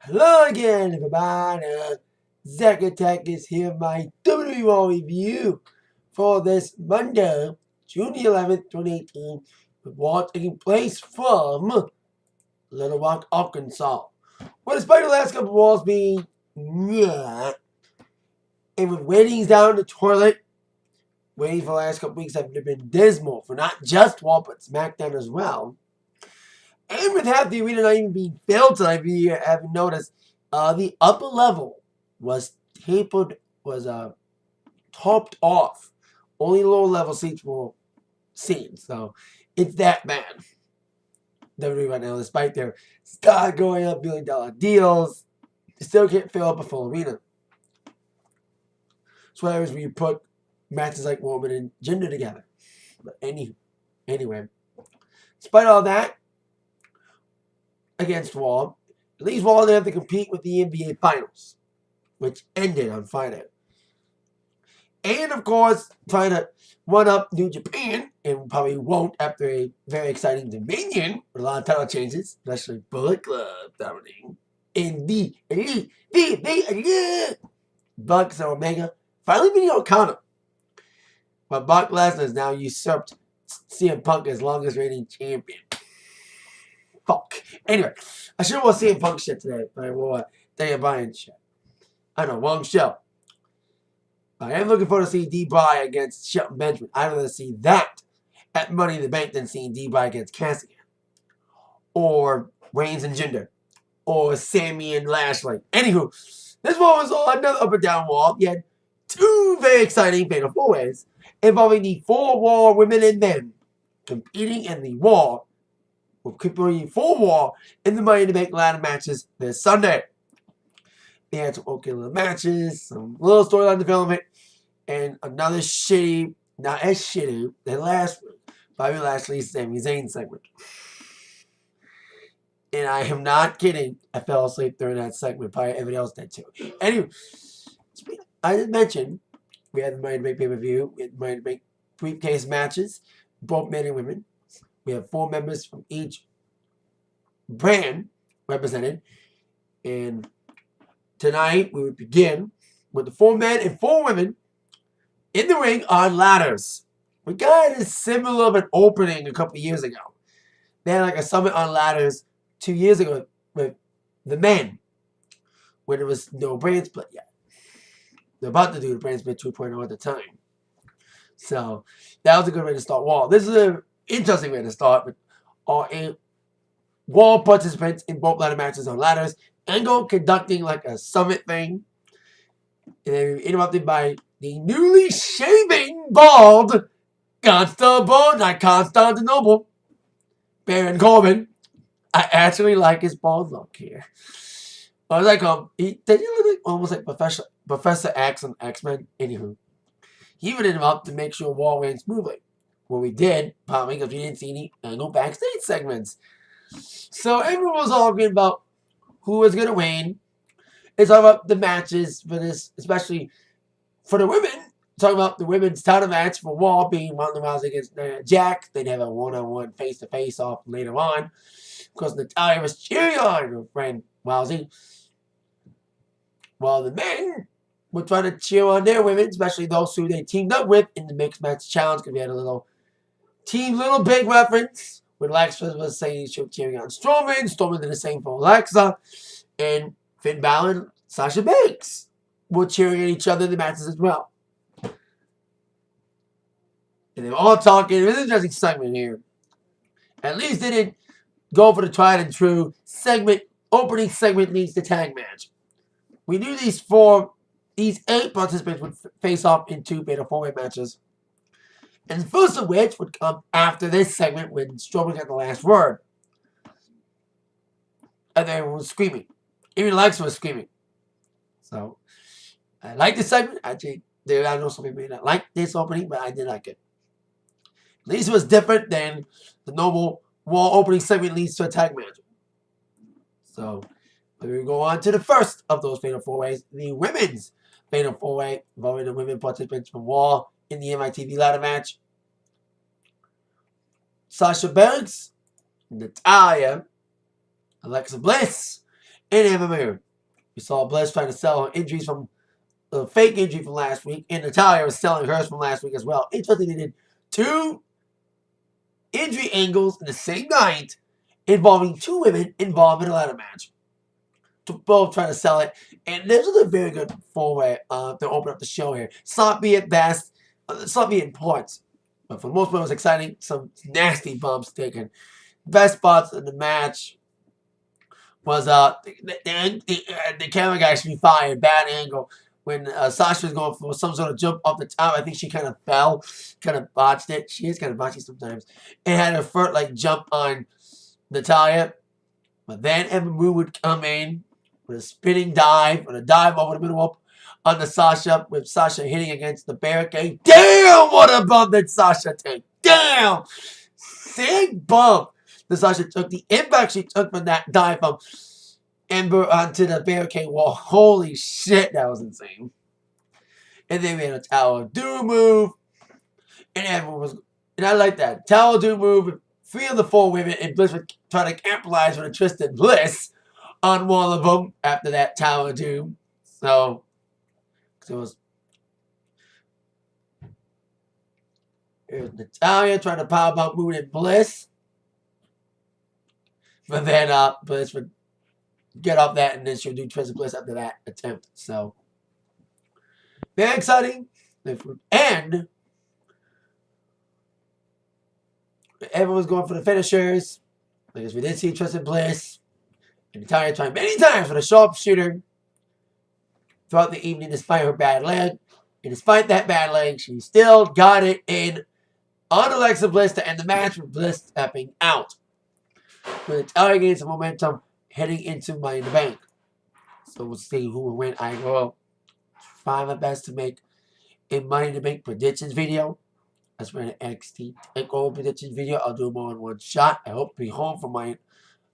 Hello again, everybody. Zack Attack is here, my WWE Raw review for this Monday, June 11th, 2018, with Raw taking place from Little Rock, Arkansas. Well, despite the last couple of Raws being yeah, and with ratings down the toilet, ratings for the last couple weeks have been dismal for not just Raw but SmackDown as well. And with half the arena not even being filled tonight, we have noticed the upper level was tapered, was topped off. Only lower level seats were seen. So it's that bad. WWE right now, despite their stock going up, $1 billion deals, they still can't fill up a full arena. So whereas we put matches like Roman and Jinder together. But anyway, despite all that, against Raw, at least Raw didn't have to compete with the NBA Finals, which ended on Friday. And of course, trying to run up New Japan, and probably won't after a very exciting Dominion with a lot of title changes, especially Bullet Club dominating. And the Elite, Bucks and Omega finally beating Okada. But Brock Lesnar has now usurped CM Punk as longest reigning champion. Fuck. Anyway, I should have won CM Punk shit today, but I wore Daniel Bryan shit. I know, wrong show. I am looking forward to seeing D-Bry against Shelton Benjamin. I'd rather see that at Money in the Bank than seeing D-Bry against Cassidy. Or Reigns and Jinder. Or Sammy and Lashley. Anywho, this one was another up and down wall. You had two very exciting fatal four-ways involving the 4 Raw women and men competing in the Raw. Competing 4 Raw in the Money in the Bank ladder matches this Sunday. They had some okay little matches, some little storyline development, and another shitty, not as shitty, than last week, Bobby Lashley's Sami Zayn segment. And I am not kidding. I fell asleep during that segment. Probably everybody else did too. Anyway, I did mention we had the Money to Make pay-per-view. We had the Money to Make briefcase matches, both men and women. We have 4 members from each brand represented. And tonight, we would begin with the 4 men and 4 women in the ring on ladders. We got a similar of an opening a couple of years ago. They had like a summit on ladders 2 years ago with the men, when there was no brand split yet. They're about to do the brand split 2.0 at the time. So that was a good way to start Raw. This is an interesting way to start with all 8 Raw participants in both ladder matches on ladders. Angle conducting like a summit thing. And they were interrupted by the newly shaven, bald Constantinople, Baron Corbin. I actually like his bald look here. I was like, did he look like almost like Professor X on X-Men? Anywho, he would interrupt to make sure Raw ran smoothly. Well, we did, probably because we didn't see any Angle backstage segments. So everyone was arguing about who was going to win. It's all about the matches for this, especially for the women. Talking about the women's title match for Raw being Ronda Rousey against Jack. They'd have a one-on-one face-to-face off later on. Because Natalya was cheering on her friend Rousey. While the men were trying to cheer on their women, especially those who they teamed up with in the Mixed Match Challenge. Because we had a little Team Little Big reference. When Alexa was saying she was cheering on Strowman. Strowman did the same for Alexa. And Finn Balor and Sasha Banks were cheering at each other in the matches as well. And they were all talking. It was an interesting segment here. At least they didn't go for the tried and true segment. Opening segment leads to tag match. We knew these 8 participants would face off in 2 fatal 4-way matches. And the first of which would come after this segment when Strowman got the last word. And everyone was screaming. Even Alexa was screaming. So, I like this segment. Actually, I know some people may not like this opening, but I did like it. At least it was different than the normal Raw opening segment leads to a tag match. So, we go on to the first of those Fatal 4-Ways, the women's Fatal 4-Way, involving the women participants from Raw in the MITV ladder match. Sasha Banks, Natalya, Alexa Bliss, in MMA. We saw Bliss trying to sell her injuries from the fake injury from last week, and Natalya was selling hers from last week as well. Interesting, they did 2 injury angles in the same night involving 2 women involved in a ladder match. To both trying to sell it, and this was a very good 4-way to open up the show here. Sloppy at best, sloppy in parts, but for the most part it was exciting. Some nasty bumps taken. Best spots in the match was the camera guy actually fired bad angle when Sasha was going for some sort of jump off the top. I think she kind of fell, kind of botched it. She is kind of botchy sometimes, and had her foot like jump on Natalya. But then Ember Moon would come in with a spinning dive, with a dive over the middle rope on the Sasha, with Sasha hitting against the barricade. Damn, what a bump did Sasha take. Damn! Sick bump. The Sasha took the impact she took from that dive from Ember onto the barricade wall. Holy shit, that was insane. And then we had a Tower of Doom move. And everyone was, and I like that. Tower of Doom move. 3 of the 4 women, and Bliss would try to capitalize on a Tristan Bliss on one of them after that Tower of Doom. So it was Natalya trying to powerbomb Moon and Bliss. But then Bliss would get off that, and then she would do Tristan Bliss after that attempt. So very exciting. And everyone was going for the finishers. Because we did see Tristan Bliss and Natalya trying many times for the sharpshooter throughout the evening despite her bad leg. And despite that bad leg, she still got it in on Alexa Bliss to end the match with Bliss stepping out. With Natalya getting some momentum heading into Money in the Bank. So we'll see who will win. I will try my best to make a Money in the Bank predictions video. That's for an NXT Takeover predictions video. I'll do more in one shot. I hope to be home for my.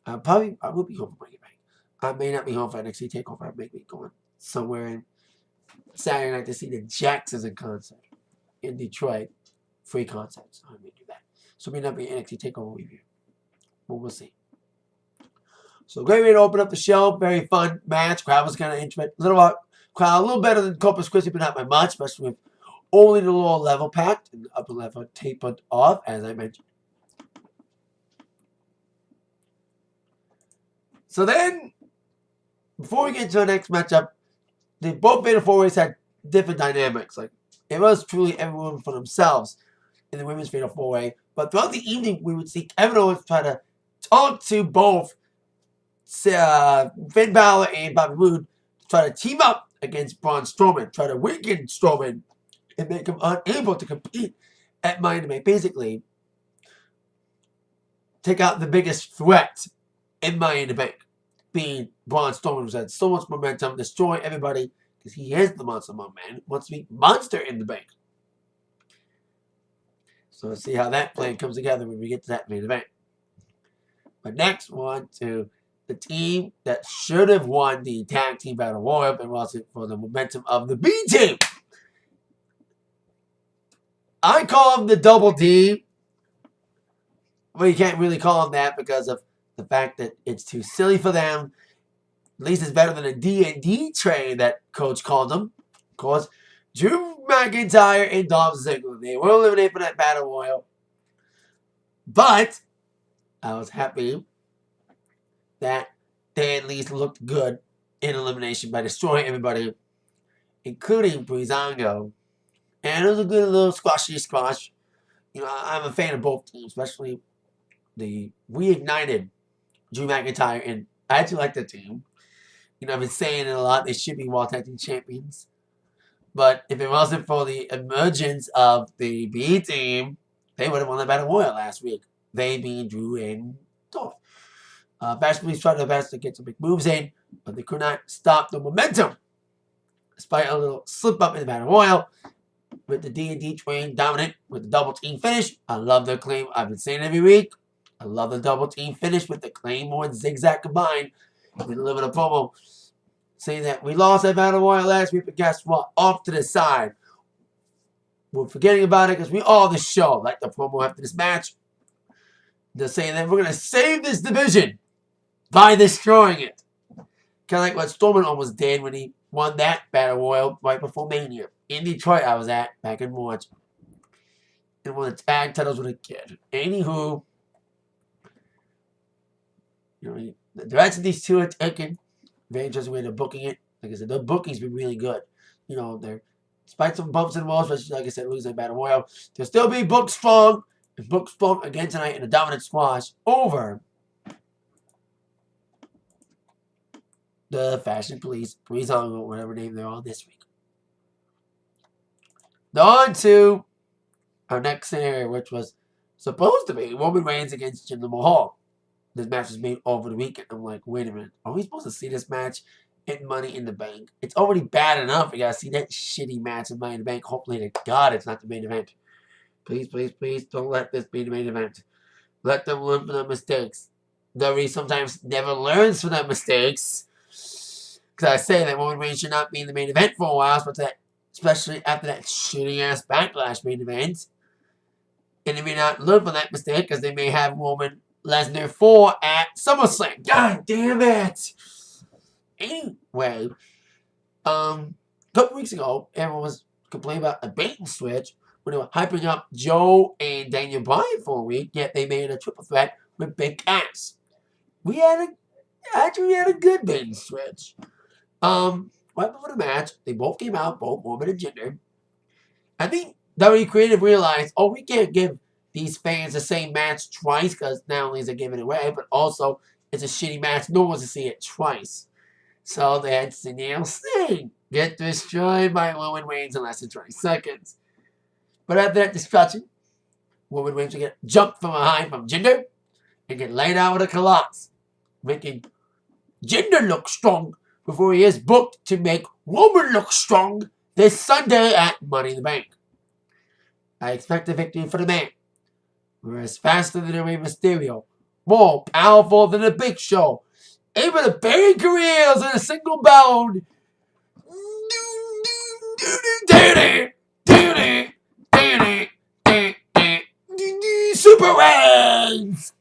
I will be home for Money in the Bank. I may not be home for NXT Takeover. I may be going somewhere in Saturday night to see the Jacksons in concert in Detroit. Free concerts. I may do that. So it may not be an NXT Takeover review. But we'll see. So great way to open up the show. Very fun match. Crowd was kind of intimate. Crowd a little better than Corpus Christi, but not by much, especially with only the lower level packed and the upper level tapered off, as I mentioned. So then, before we get to the next matchup, they both Fatal 4-Ways had different dynamics. Like, it was truly everyone for themselves in the women's Fatal 4-Way. But throughout the evening, we would see Kevin Owens try to talk to both Finn Balor and Bobby Roode to try to team up against Braun Strowman, try to weaken Strowman and make him unable to compete at Money in the Bank. Basically, take out the biggest threat in Money in the Bank, being Braun Strowman, who's had so much momentum, destroying everybody, because he is the Monster Among Men, wants to be Monster in the Bank. So let's see how that plan comes together when we get to that main event. But next, we're on to the team that should have won the Tag Team Battle Royal, but was it for the momentum of the B Team. I call them the Double D. Well, you can't really call them that because of the fact that it's too silly for them. At least it's better than a D&D train that Coach called them. Of course, Drew McIntyre and Dolph Ziggler. They were eliminated for that Battle Royal. But I was happy that they at least looked good in elimination by destroying everybody, including Breezango. And it was a good little squashy squash. You know, I'm a fan of both teams, especially the reignited Drew McIntyre, and I actually like the team. You know, I've been saying it a lot. They should be World Tag Team Champions. But if it wasn't for the emergence of the B Team, they would have won the Battle Royal last week. They being Drew and Dolph. Best Police tried their best to get some big moves in, but they could not stop the momentum. Despite a little slip up in the Battle Royal, with the D&D train dominant with the double team finish. I love the claim. I've been saying it every week. I love the double team finish with the Claymore and Zigzag combined. We delivered a promo saying that we lost that Battle Royal last week, but guess what? Off to the side. We're forgetting about it because we are the show. Like the promo after this match. They're saying that we're going to save this division by destroying it. Kind of like what Strowman almost did when he won that Battle Royal right before Mania. In Detroit, I was at back in March. And won the tag titles with a kid. Anywho, the direction these two are taking, very interesting way they're booking it. Like I said, the booking's been really good. They're, despite some bumps and walls, especially like I said, losing Battle Royal, they'll still be booked strong. And booked strong again tonight in a dominant squash over the Fashion Police, Breezango, whatever name they're on this week. On to our next scenario, which was supposed to be Roman Reigns against Jinder Mahal. This match was made over the weekend. I'm like, wait a minute. Are we supposed to see this match in Money in the Bank? It's already bad enough. We got to see that shitty match in Money in the Bank. Hopefully to God it's not the main event. Please, please, please don't let this be the main event. Let them learn from their mistakes. WWE sometimes never learns from their mistakes. Because I say that Roman Reigns should not be in the main event for a while, especially after that shitty-ass Backlash main event. And they may not learn from that mistake because they may have Roman Lesnar 4 at SummerSlam. God damn it! Anyway, a couple weeks ago, everyone was complaining about a bait and switch when they were hyping up Joe and Daniel Bryan for a week, yet they made a triple threat with Big Cass. We had a good bait and switch. Right before the match, they both came out, both Roman and Jinder. I think WWE Creative realized, we can't give these fans the same match twice because not only is it giving it away, but also it's a shitty match. No one wants to see it twice. So they had Sunil Singh get destroyed by Roman Reigns in less than 20 seconds. But after that destruction, Roman Reigns will get jumped from behind from Jinder and get laid out with a Colossus, making Jinder look strong before he is booked to make Roman look strong this Sunday at Money in the Bank. I expect a victory for the man. Whereas faster than the Rey Mysterio, more powerful than the Big Show, able to bury careers in a single bound. Super Reigns!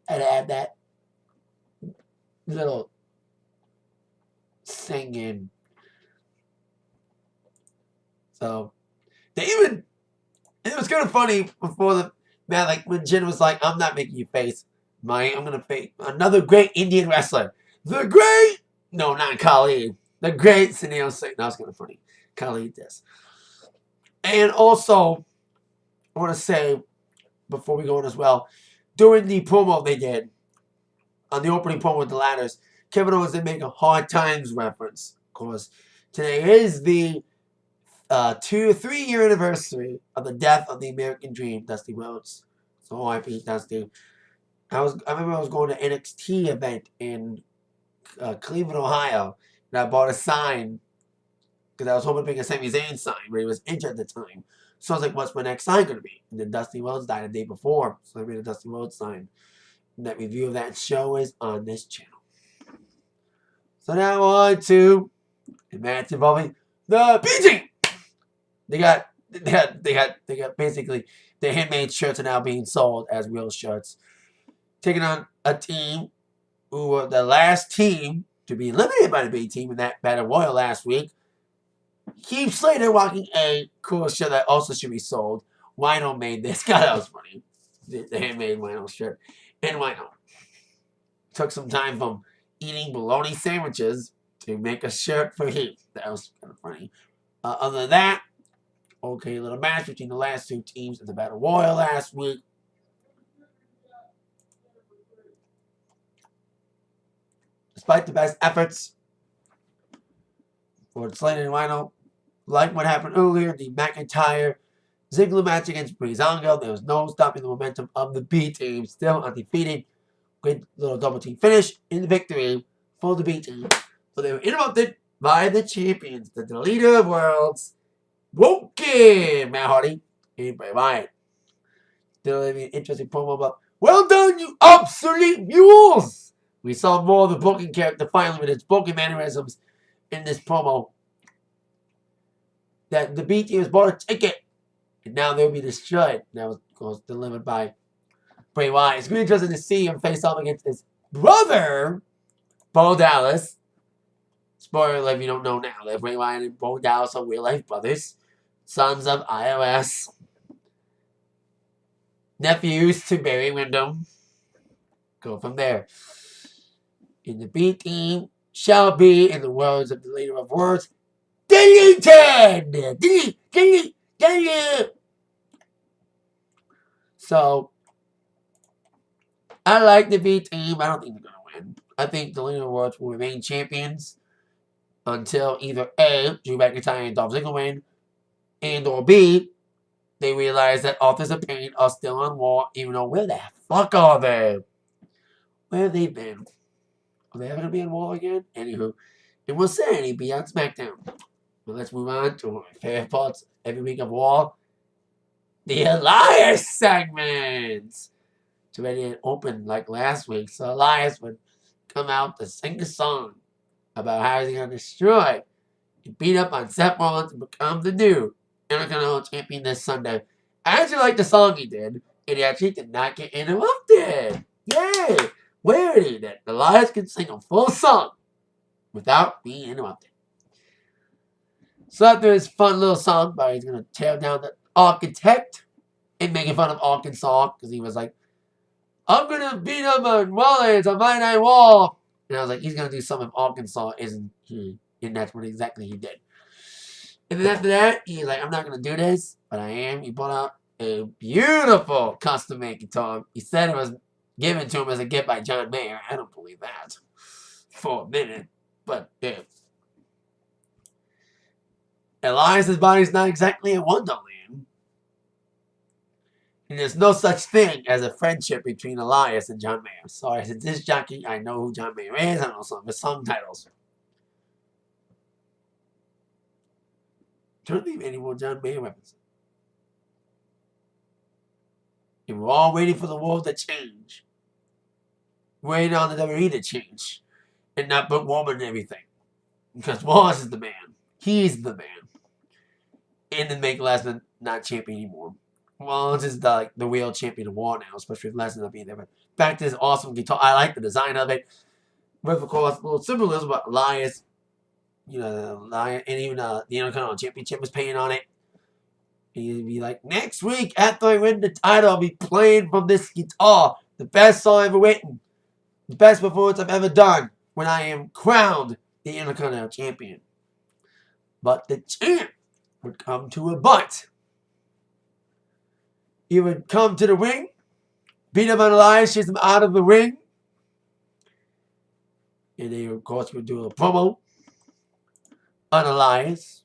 And add that little singing. So, it was kind of funny before the man, like when Jin was like, I'm not making you face I'm going to face another great Indian wrestler. Not Kali. The great Sunil Singh. That was kind of funny. Kali this. And also, I want to say, before we go on as well, during the promo they did, on the opening promo with the ladders, Kevin Owens did make a Hard Times reference. Of course, today is the 3-year anniversary of the death of the American Dream, Dusty Rhodes. So R.I.P. Dusty. I remember I was going to an NXT event in Cleveland, Ohio, and I bought a sign because I was hoping to pick a Sami Zayn sign, but he was injured at the time. So I was like, what's my next sign going to be? And then Dusty Rhodes died the day before, so I made a Dusty Rhodes sign. And that review of that show is on this channel. So now on to a match involving the B-Team. They got basically their handmade shirts are now being sold as real shirts. Taking on a team who were the last team to be eliminated by the B-Team in that Battle Royal last week. Heath Slater rocking a cool shirt that also should be sold. Wino made this. God, that was funny. The handmade Wino shirt. And Wino took some time from eating bologna sandwiches to make a shirt for Heath. That was kind of funny. Other than that, okay, little match between the last two teams in the Battle Royal last week. Despite the best efforts for Slater and Wino, like what happened earlier, the McIntyre Ziggler match against Breezango, there was no stopping the momentum of the B-Team, still undefeated. Great little double team finish in the victory for the B-Team. So they were interrupted by the champions, the Deleter of Worlds, Woken, Matt Hardy, and Bray Wyatt. Still an interesting promo about, well done, you obsolete mules! We saw more of the booking character finally with its booking mannerisms in this promo. That the B-Team has bought a ticket, and now they'll be destroyed. That was, of course, delivered by Bray Wyatt. It's really interesting to see him face off against his brother, Bo Dallas. Spoiler alert if you don't know now. That Bray Wyatt and Bo Dallas are real-life brothers. Sons of iOS. Nephews to Barry Windham. Go from there. In the B team shall be, in the words of the leader of words, deleted! Delete! So, I like the B team. I don't think they're going to win. I think the leader of words will remain champions until either A, Drew McIntyre and Dolph Ziggler win, and or B, they realize that Authors of Pain are still on Raw, even though where the fuck are they? Where have they been? Are they ever going to be on Raw again? Anywho, it will say be on SmackDown. But let's move on to my favorite parts every week of Raw. The Elias segments. It's already open like last week, so Elias would come out to sing a song about how he's going to destroy and beat up on Seth Rollins and become the new Intercontinental Champion this Sunday. I actually like the song he did, and he actually did not get interrupted. Yay! Weird that Elias can sing a full song without being interrupted. So after his fun little song, but he's going to tear down the Architect and making fun of Arkansas because he was like, I'm going to beat him on Rollins on my night wall. And I was like, he's going to do something if Arkansas isn't he. And that's what exactly he did. And then after that, he's like, I'm not going to do this, but I am. He brought out a beautiful custom-made guitar. He said it was given to him as a gift by John Mayer. I don't believe that for a minute. But, yeah. Elias's body's not exactly a wonderland. And there's no such thing as a friendship between Elias and John Mayer. Sorry, as a disc jockey, I know who John Mayer is. I know some of his song titles. Don't leave any more John Mayer references. And we're all waiting for the world to change. Waiting on the WWE to change. And not put Roman and everything. Because Rollins is the man. He's the man. And then make Lesnar not champion anymore. Rollins is the real champion of Raw now, especially with Lesnar not being there. But back to this awesome guitar. I like the design of it. With, of course, a little symbolism about Elias. You know, and even the Intercontinental Championship was paying on it. He'd be like, next week, after I win the title, I'll be playing from this guitar. The best song I've ever written. The best performance I've ever done when I am crowned the Intercontinental Champion. But the champ would come to a butt. He would come to the ring, beat him on Elias, chase him out of the ring. And they, of course, would do a promo on Elias.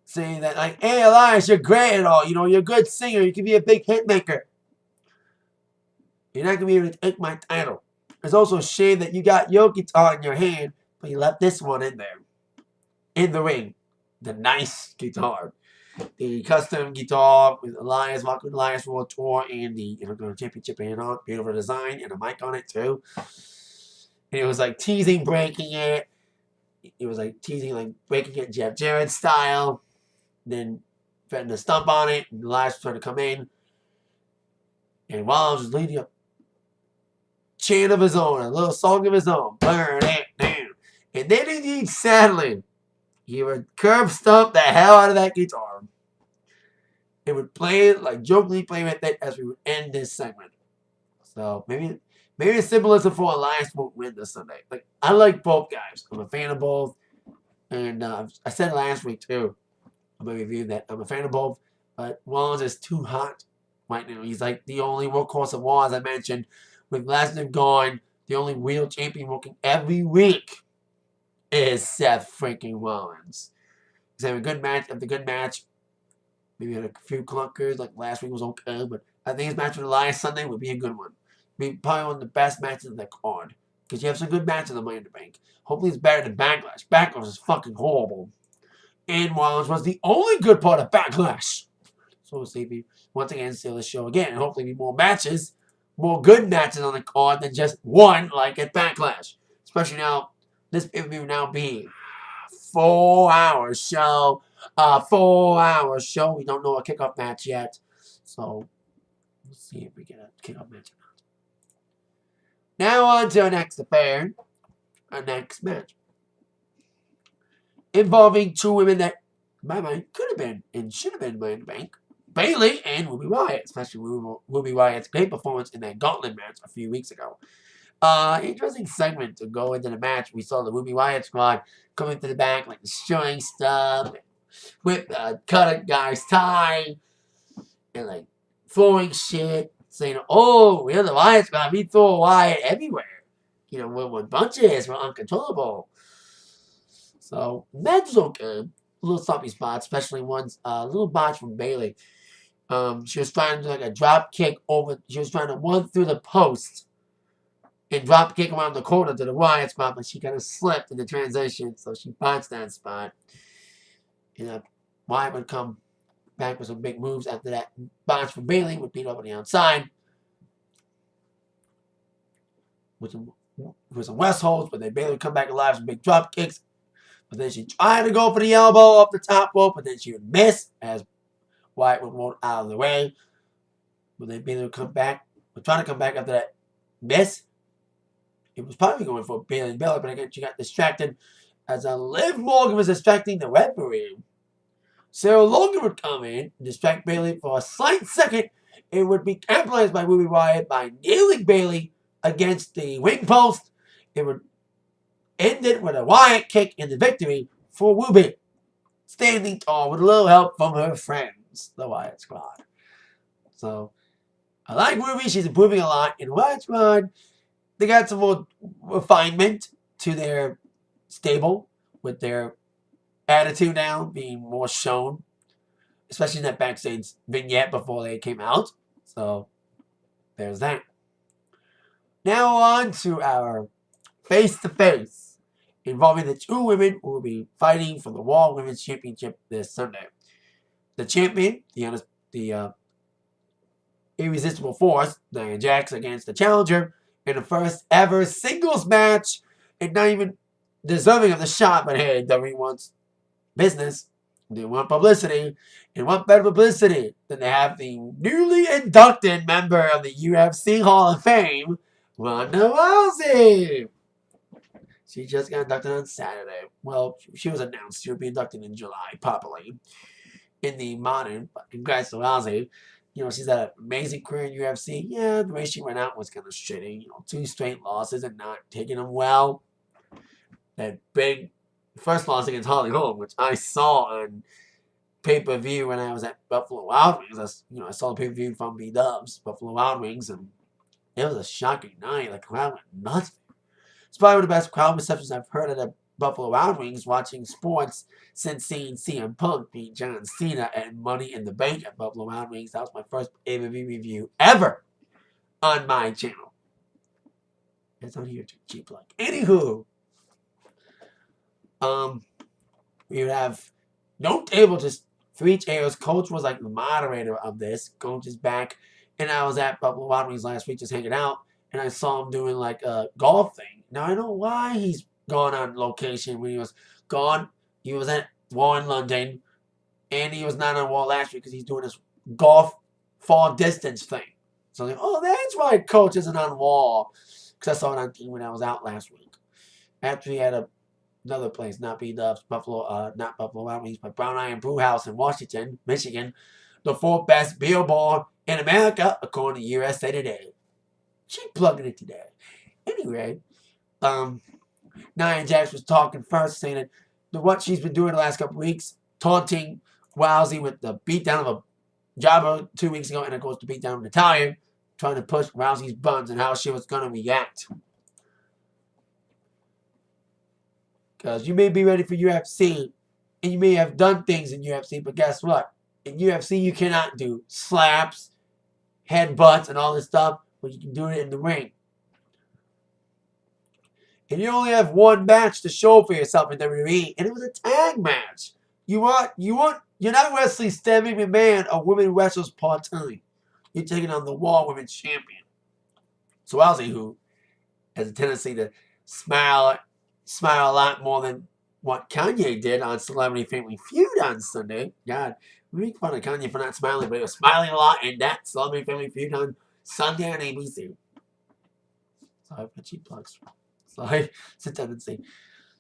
Saying that, like, hey, Elias, you're great and all. You know, you're a good singer. You can be a big hit maker. You're not going to be able to take my title. It's also a shame that you got your guitar in your hand, but you left this one in there. In the ring. The nice guitar. The custom guitar with Elias, Walk with Elias World Tour, and the Intercontinental Championship band on. Beautiful design, and a mic on it, too. And it was like teasing breaking it. It was like teasing, like breaking it Jeff Jarrett style. Then threatened to stomp on it, and Elias was trying to come in. And Rollins was leading a chant of his own, a little song of his own. Burn it down. And then indeed, sadly, he would curb stomp the hell out of that guitar. It would play it, like jokingly play with it as we would end this segment. So maybe the symbolism for Elias won't win this Sunday. Like, I like both guys. I'm a fan of both. And I said it last week too. I'm going to review that. I'm a fan of both. But Rollins is too hot right now. He's like the only workhorse of Raw, as I mentioned. With Lesnar gone, the only real champion working every week is Seth freaking Rollins. He's having a good match after good match. Maybe had a few clunkers, like last week was okay, but I think his match with Elias Sunday would be a good one. Be probably one of the best matches in the card. Because you have some good matches on Money in the Bank. Hopefully it's better than Backlash. Backlash is fucking horrible. And Rollins was the only good part of Backlash. So we'll see if we once again steal the show again. And hopefully be more matches. More good matches on the card than just one like at Backlash. Especially now, this pay-per-view now being 4 hours show. 4 hours show. We don't know a kickoff match yet. So we'll see if we get a kickoff match or not. Now on to our next affair, our next match, involving two women that, in my mind, could have been and should have been Money in the Bank. Bayley and Ruby Wyatt, especially Ruby Wyatt's great performance in that gauntlet match a few weeks ago. Interesting segment to go into the match. We saw the Ruby Wyatt squad coming to the back, like destroying stuff, cut a guy's tie, and like throwing shit, saying, "Oh, we're the Wyatt squad. We throw Wyatt everywhere. You know, we're bunches. We're uncontrollable." So match was okay. A little sloppy spot, especially one's little botch from Bayley. She was trying to do like a drop kick over. She was trying to run through the post and drop kick around the corner to the Wyatt spot, but she kind of slipped in the transition, so she botched that spot. And Wyatt would come back with some big moves after that botch from Bayley, would beat up on the outside with some West holds, but then Bayley would come back alive with some big drop kicks. But then she tried to go for the elbow off the top rope, but then she would miss as Wyatt would roll out of the way. But then Bayley would come back, would try to come back after that miss. It was probably going for Bayley and Bayley, but again, she got distracted as Liv Morgan was distracting the referee. Sarah Logan would come in and distract Bayley for a slight second. It would be capitalized by Ruby Wyatt by nailing Bayley against the ring post. It would end it with a Wyatt kick in the victory for Ruby, standing tall with a little help from her friends, the Wyatt squad. So, I like Ruby. She's improving a lot in Wyatt squad. They got some more refinement to their stable with their attitude now being more shown, especially in that backstage vignette before they came out. So, there's that. Now on to our face-to-face involving the two women who will be fighting for the Raw Women's Championship this Sunday. The champion, the irresistible force, Nia Jax, against the challenger in the first ever singles match, and not even deserving of the shot, but hey, WWE wants business, they want publicity, and what better publicity than to have the newly inducted member of the UFC Hall of Fame, Ronda Rousey. She just got inducted on Saturday. Well, she was announced she would be inducted in July, properly, in the modern. But congrats to Rousey. You know, she's had an amazing career in UFC. Yeah, the way she went out was kind of shitty. You know, 2 straight losses and not taking them well. That big first loss against Holly Holm, which I saw on pay-per-view when I was at Buffalo Wild Wings. I saw the pay-per-view from B-Dubs, Buffalo Wild Wings, and it was a shocking night. The crowd went nuts. It's probably one of the best crowd receptions I've heard at the Buffalo Wild Wings watching sports since seeing CM Punk beat John Cena at Money in the Bank at Buffalo Wild Wings. That was my first pay-per-view review ever on my channel. It's on here too, cheap plug. Anywho, we would have no table just for each AO's. Coach was like the moderator of this. Coach is back, and I was at Buffalo Wild Wings last week just hanging out, and I saw him doing like a golf thing. Now I know why he's gone on location when he was gone. He was at Raw in London, and he was not on Raw last week because he's doing this golf far distance thing. So I'm like, oh, that's why Coach isn't on Raw, because I saw it on TV when I was out last week. After he had another place, not B-Dubs, not Buffalo Wild Wings, but Brown Iron Brew House in Washington, Michigan, the 4th best beer bar in America, according to USA Today. She plugging it today. Anyway, Nia Jax was talking first, saying that what she's been doing the last couple weeks, taunting Rousey with the beatdown of a jobber 2 weeks ago, and of course the beatdown of Natalya, trying to push Rousey's buttons and how she was going to react. Because you may be ready for UFC, and you may have done things in UFC, but guess what? In UFC, you cannot do slaps, headbutts, and all this stuff, but you can do it in the ring. And you only have one match to show for yourself in WWE, and it was a tag match. You're not wrestling Stephanie McMahon, a women wrestles part-time. You're taking on the Raw Women's Champion. So Rousey, who has a tendency to smile a lot more than what Kanye did on Celebrity Family Feud on Sunday. God, we make fun of Kanye for not smiling, but he was smiling a lot in that Celebrity Family Feud on Sunday on ABC. Sorry for cheap plugs. Sorry, it's a tendency.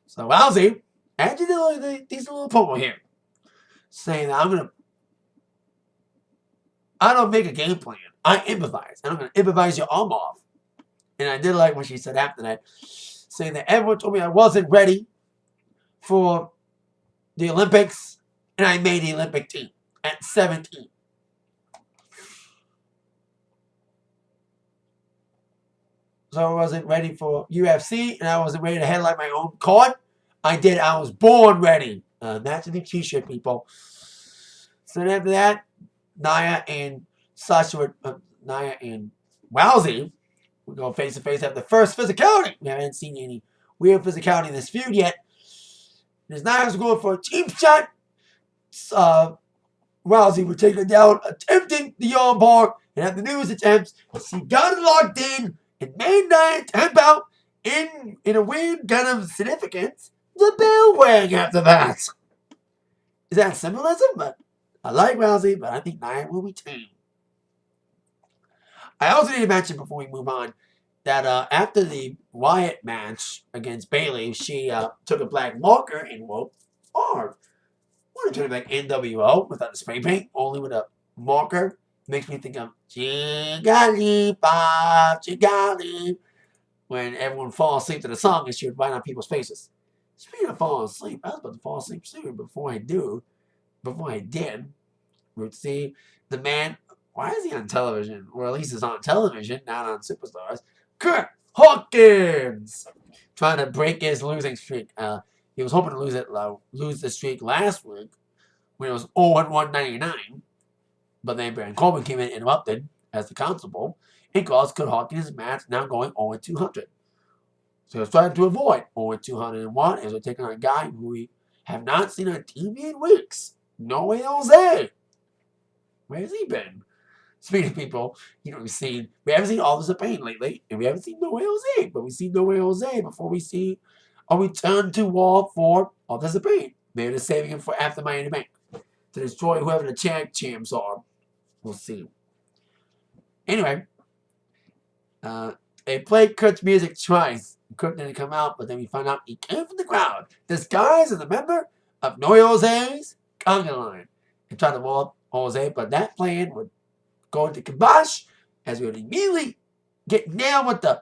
So Rousey actually did a decent little promo here, saying that I don't make a game plan. I improvise. And I'm going to improvise your arm off. And I did like what she said after that, saying that everyone told me I wasn't ready for the Olympics, and I made the Olympic team at 17. So I wasn't ready for UFC, and I wasn't ready to headline my own card. I was born ready. That's a new t-shirt, people. So then after that, Nia and Rousey would go face to face after the first physicality. We haven't seen any weird physicality in this feud yet. As Nia's going for a cheap shot, Rousey would take her down, attempting the armbar, and after numerous attempts, she got it locked in and made Nia tap out in a weird kind of significance. The bell rang after that. Is that symbolism? But I like Rousey, but I think Nia will retain. I also need to mention before we move on that after the Wyatt match against Bayley, she took a black marker and wrote hard. Want to turn like NWO without the spray paint, only with a marker. Makes me think of Chigali Bob Chigali when everyone falls asleep to the song and she would write on people's faces. Speaking of falling asleep, I was about to fall asleep soon. Before I did, we'd see the man. Why is he on television? Or at least he's on television, not on Superstars. Kurt Hawkins trying to break his losing streak. He was hoping to lose the streak last week when it was 0-199. But then Baron Corbin came in and interrupted as the constable and caused Kurt Hawkins' match now going 0-200. So he was trying to avoid 0-201 as we're taking on a guy who we have not seen on TV in weeks. No way, Jose. Where has he been? Speaking of people, we haven't seen Aldous of Pain lately, and we haven't seen No Way Jose, but we see No Way Jose before we see a return to War for Aldous of Pain. Maybe they're saving him for after Money in the Bank to destroy whoever the champs are. We'll see. Anyway, they played Kurt's music twice. Kurt didn't come out, but then we found out he came from the crowd, disguised as a member of No Way Jose's Conga Line, and tried to wall up Jose, but that plan would go into kibosh as we would immediately get nailed with the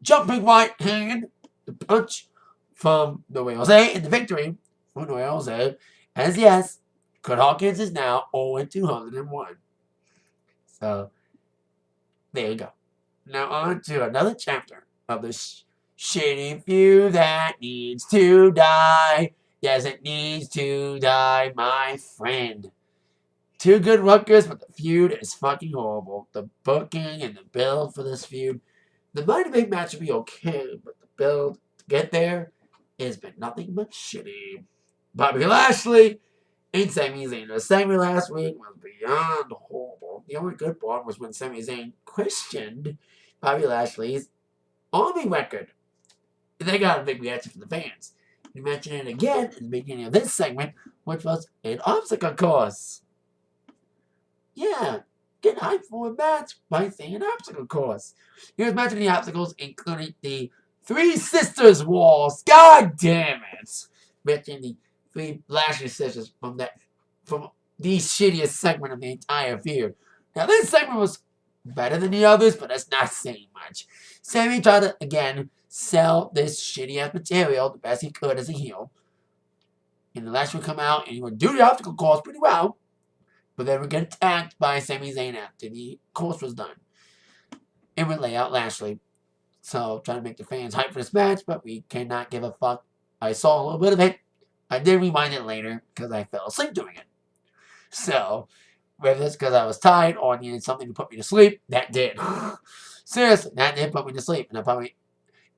jumping right hand, the punch from No Way Jose, and the victory from No Way Jose. As yes, Kurt Hawkins is now 0-201. So, there you go. Now on to another chapter of the shitty feud that needs to die. Yes, it needs to die, my friend. Two good workers, but the feud is fucking horrible. The booking and the build for this feud. The Mighty Big match will be okay, but the build to get there has been nothing but shitty. Bobby Lashley and Sami Zayn. The segment last week was beyond horrible. The only good part was when Sami Zayn questioned Bobby Lashley's Army record. And they got a big reaction from the fans. We mentioned it again at the beginning of this segment, which was an obstacle course. Yeah, get hyped for a match by saying an obstacle course. Here's mentioning the obstacles, including the Three Sisters walls. God damn it! Mentioning the three Lashley sisters from the shittiest segment of the entire feud. Now this segment was better than the others, but that's not saying much. Sami tried to again sell this shitty ass material the best he could as a heel. And the Lashley would come out and he would do the obstacle course pretty well. But they would get attacked by Sami Zayn after the course was done. And would lay out Lashley. So, trying to make the fans hype for this match, but we cannot give a fuck. I saw a little bit of it. I did rewind it later, because I fell asleep doing it. So, whether it's because I was tired or needed something to put me to sleep, that did. Seriously, that did put me to sleep. And I probably,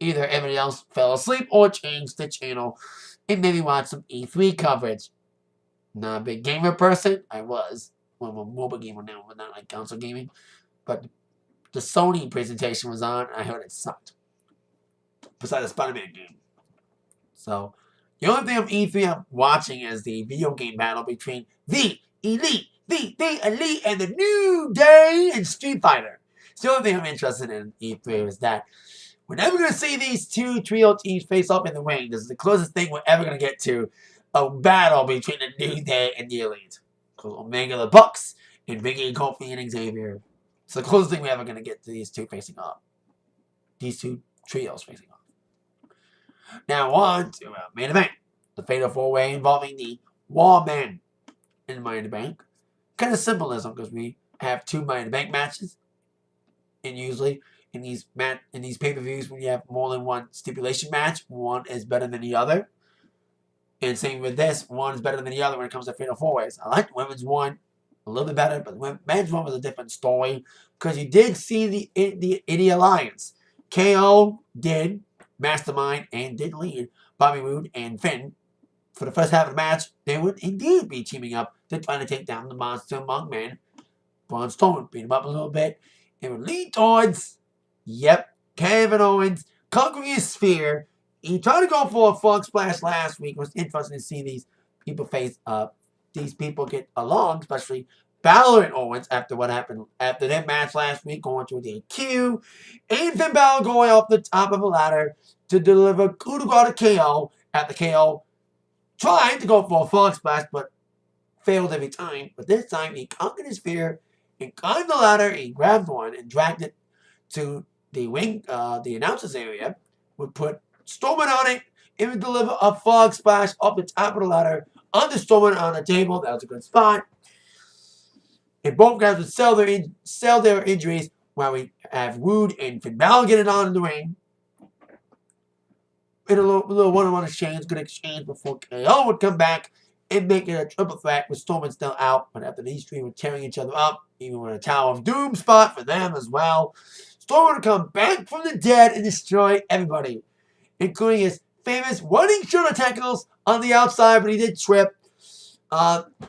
either everybody else fell asleep or changed the channel and maybe watched some E3 coverage. Not a big gamer person. I was. Well, I'm a mobile gamer now, but not like console gaming. But the Sony presentation was on, and I heard it sucked. Besides the Spider-Man game. So, the only thing of E3 I'm watching is the video game battle between the Elite, and the New Day and Street Fighter. It's the only thing I'm interested in E3 is that. We're never going to see these two trio teams face up in the ring. This is the closest thing we're ever going to get to a battle between the New Day and the Elite. Because Omega the Bucks and Big E, Kofi, and Xavier. It's the closest thing we're ever going to get to these two facing up. These two trios facing up. Now on to our main event. The Fatal 4-Way involving the Raw men in Money in the Bank. Kind of symbolism because we have two Money in the Bank matches. And usually in these pay-per-views, when you have more than one stipulation match, one is better than the other. And same with this, one is better than the other when it comes to Fatal 4-Ways. I like the women's one a little bit better, but the men's one was a different story because you did see the Alliance. KO did, Mastermind, and did lead Bobby Roode and Finn. For the first half of the match, they would indeed be teaming up to try to take down the Monster Among Men. Braun Strowman beat him up a little bit. It would lead towards, Kevin Owens conquering his sphere. He tried to go for a frog splash last week. It was interesting to see these people get along, especially Balor and Owens after what happened after their match last week, going to a DQ. And Finn Balor going off the top of a ladder to deliver coup de grace to KO after KO tried to go for a frog splash, but failed every time. But this time he conquered his fear and climbed the ladder and grabbed one and dragged it to the wing, the announcers area. Would put Strowman on it and would deliver a frog splash up the top of the ladder under Strowman on the table. That was a good spot. And both guys would sell their injuries while we have Roode and Finn Balor getting on in the ring. In a little one-on-one exchange, good exchange before KO would come back and make it a triple threat with Strowman still out. But after these three were tearing each other up, even with a Tower of Doom spot for them as well, Strowman would come back from the dead and destroy everybody, including his famous running shoulder tackles on the outside, but he did trip.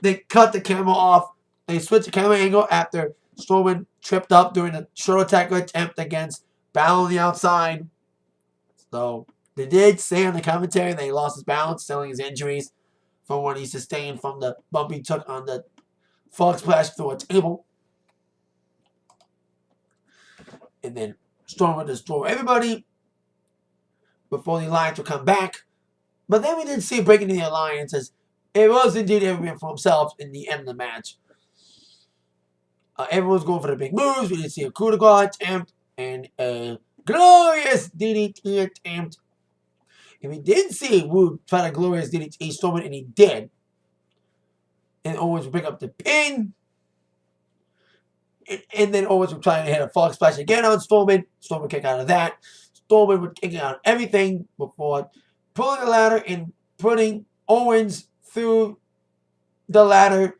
They cut the camera off. They switched the camera angle after Strowman tripped up during the shoulder tackle attempt against Balor on the outside. So they did say on the commentary that he lost his balance, selling his injuries from what he sustained from the bump he took on the frog splash through a table. And then Strowman would destroy everybody before the Alliance would come back. But then we did see a break into the Alliance as it was indeed everyone for himself in the end of the match. Everyone was going for the big moves. We did see a coup de grace attempt and a glorious DDT attempt. And we did see Roode try to glorious DDT Strowman, and he did. And Owens would pick up the pin. And then Owens would try to hit a frog splash again on Strowman. Strowman would kick out of that. Strowman would kick out of everything before pulling the ladder and putting Owens through the ladder,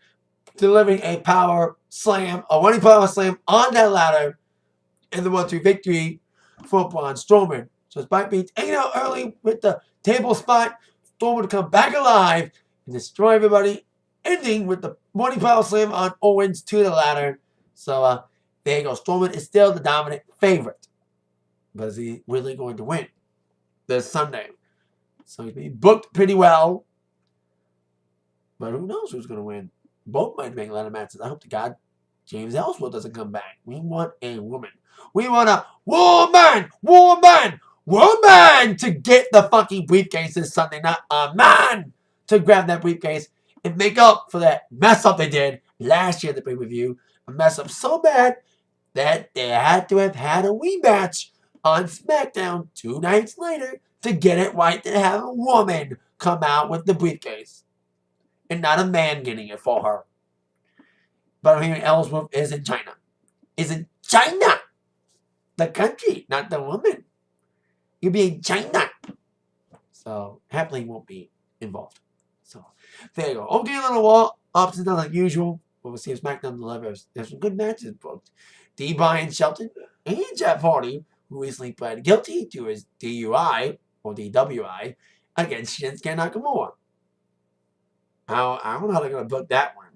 delivering a power slam, a running power slam on that ladder, and the 1-2 victory for Braun Strowman. So despite being taken out early with the table spot, Strowman would come back alive and destroy everybody, ending with the running power slam on Owens to the ladder. So there you go. Strowman is still the dominant favorite. But is he really going to win this Sunday? So he's being booked pretty well. But who knows who's going to win? Both might make a lot of matches. I hope to God James Ellsworth doesn't come back. We want a woman. We want a woman to get the fucking briefcase this Sunday, not a man to grab that briefcase and make up for that mess up they did last year at the pay-per-view. A mess up so bad that they had to have had a rematch on SmackDown 2 nights later to get it right, to have a woman come out with the briefcase and not a man getting it for her. But I'm hearing Ellsworth is in China. Is in China. The country, not the woman. You'll be in China. So, happily won't be involved. So, there you go. Okay, a little wall. Ups and downs like usual. But we'll see if SmackDown delivers. There's some good matches booked. D. Brian Shelton and Jeff Hardy, who recently pled guilty to his DUI, or DWI, against Shinsuke Nakamura. I don't know how they're going to book that one.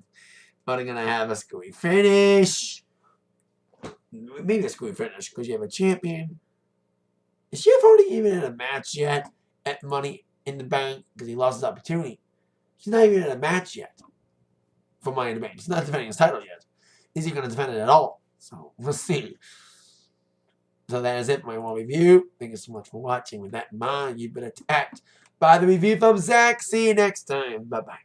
Are they going to have a screwy finish? Maybe a screwy finish because you have a champion. Is Jeff Hardy even in a match yet at Money in the Bank because he lost his opportunity? He's not even in a match yet for Money in the Bank. He's not defending his title yet. Is he going to defend it at all? So we'll see. So that is it for my Raw review. Thank you so much for watching. With that in mind, you've been attacked by the review from Zach. See you next time. Bye-bye.